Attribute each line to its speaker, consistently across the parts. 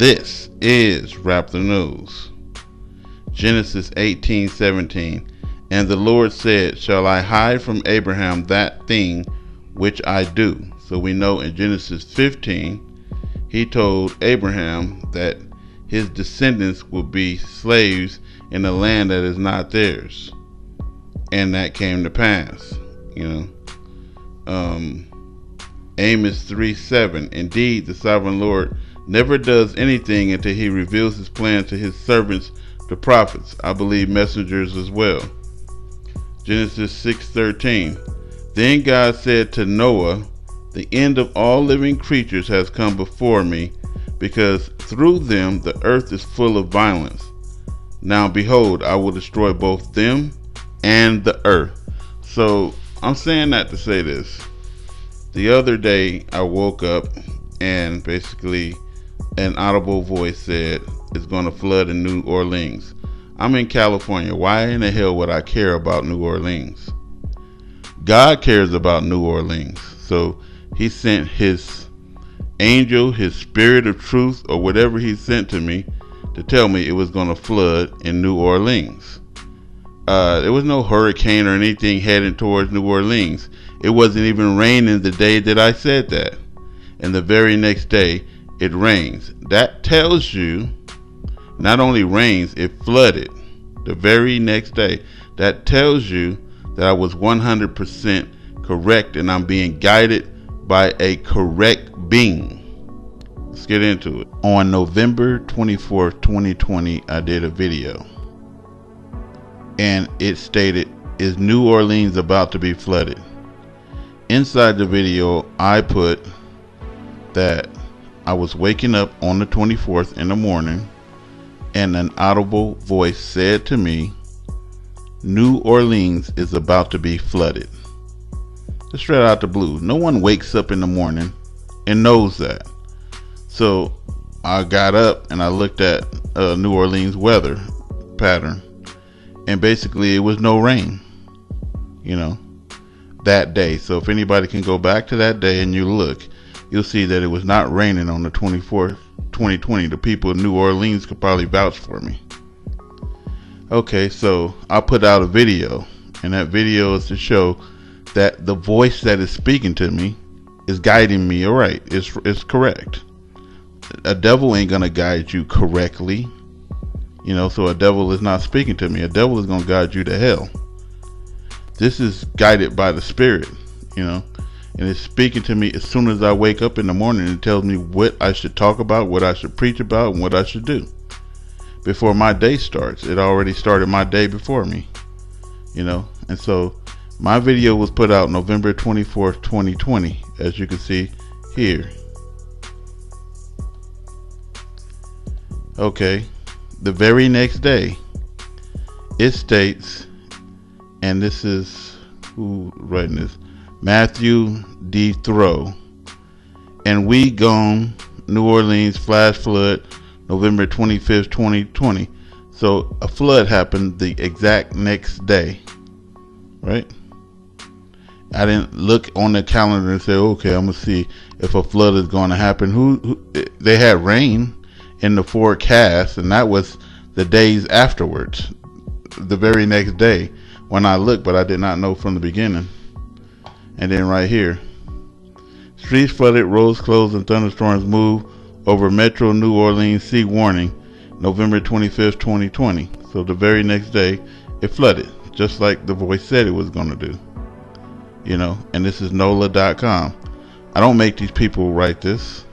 Speaker 1: This is Wrap the News. Genesis 18:17. And the Lord said, shall I hide from Abraham that thing which I do? So we know in Genesis 15, he told Abraham that his descendants will be slaves in a land that is not theirs. And that came to pass, Amos 3:7. Indeed, the sovereign Lord never does anything until he reveals his plan to his servants, the prophets. I believe messengers as well. Genesis 6:13. Then God said to Noah, the end of all living creatures has come before me, because through them the earth is full of violence. Now behold, I will destroy both them and the earth. So I'm saying that to say this. The other day I woke up and basically an audible voice said it's going to flood in New Orleans. I'm in California. Why in the hell would I care about New Orleans? God cares about New Orleans. So he sent his angel, his spirit of truth, or whatever he sent to me to tell me it was going to flood in New Orleans. There was no hurricane or anything heading towards New Orleans. It wasn't even raining the day that I said that. And the very next day, it rains. That tells you, not only rains, it flooded the very next day. That tells you that I was 100% correct and I'm being guided by a correct being. Let's get into it. On November 24th, 2020, I did a video. And it stated, is New Orleans about to be flooded? Inside the video, I put that I was waking up on the 24th in the morning and an audible voice said to me, New Orleans is about to be flooded. Just straight out the blue. No one wakes up in the morning and knows that. So I got up and I looked at New Orleans weather pattern, and basically it was no rain, that day. So if anybody can go back to that day and you look, you'll see that it was not raining on the 24th, 2020. The people in New Orleans could probably vouch for me. Okay, so I put out a video, and that video is to show that the voice that is speaking to me is guiding me. All right, it's correct. A devil ain't gonna guide you correctly, so a devil is not speaking to me. A devil is gonna guide you to hell. This is guided by the Spirit, and it's speaking to me as soon as I wake up in the morning. It tells me what I should talk about, what I should preach about, and what I should do before my day starts. It already started my day before me, and so my video was put out November 24th, 2020, as you can see here. Okay, the very next day, it states, and this is who writing this, Matthew D. Thoreau, and we gone New Orleans flash flood November 25th, 2020. So a flood happened the exact next day, right? I didn't look on the calendar and say, okay, I'm gonna see if a flood is going to happen. They had rain in the forecast, and that was the days afterwards, the very next day when I looked, but I did not know from the beginning. And then right here, streets flooded, roads closed, and thunderstorms moved over Metro New Orleans. See warning, November 25th, 2020. So the very next day, it flooded, just like the voice said it was going to do. And this is NOLA.com. I don't make these people write this.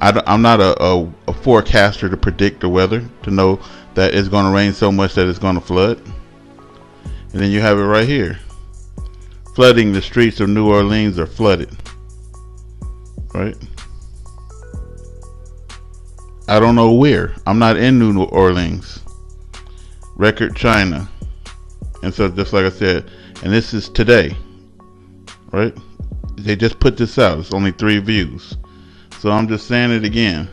Speaker 1: I'm not a forecaster to predict the weather, to know that it's going to rain so much that it's going to flood. And then you have it right here. Flooding, the streets of New Orleans are flooded. Right? I don't know where. I'm not in New Orleans. Record China. And so just like I said, and this is today. Right? They just put this out. It's only 3 views. So I'm just saying it again.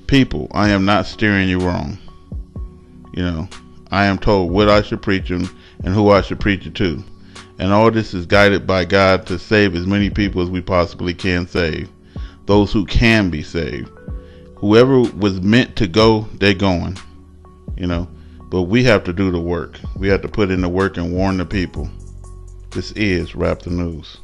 Speaker 1: People, I am not steering you wrong. I am told what I should preach and who I should preach it to. And all this is guided by God to save as many people as we possibly can save. Those who can be saved. whoever was meant to go, they're going, you know. But we have to do the work. We have to put in the work and warn the people. This is Rap the News.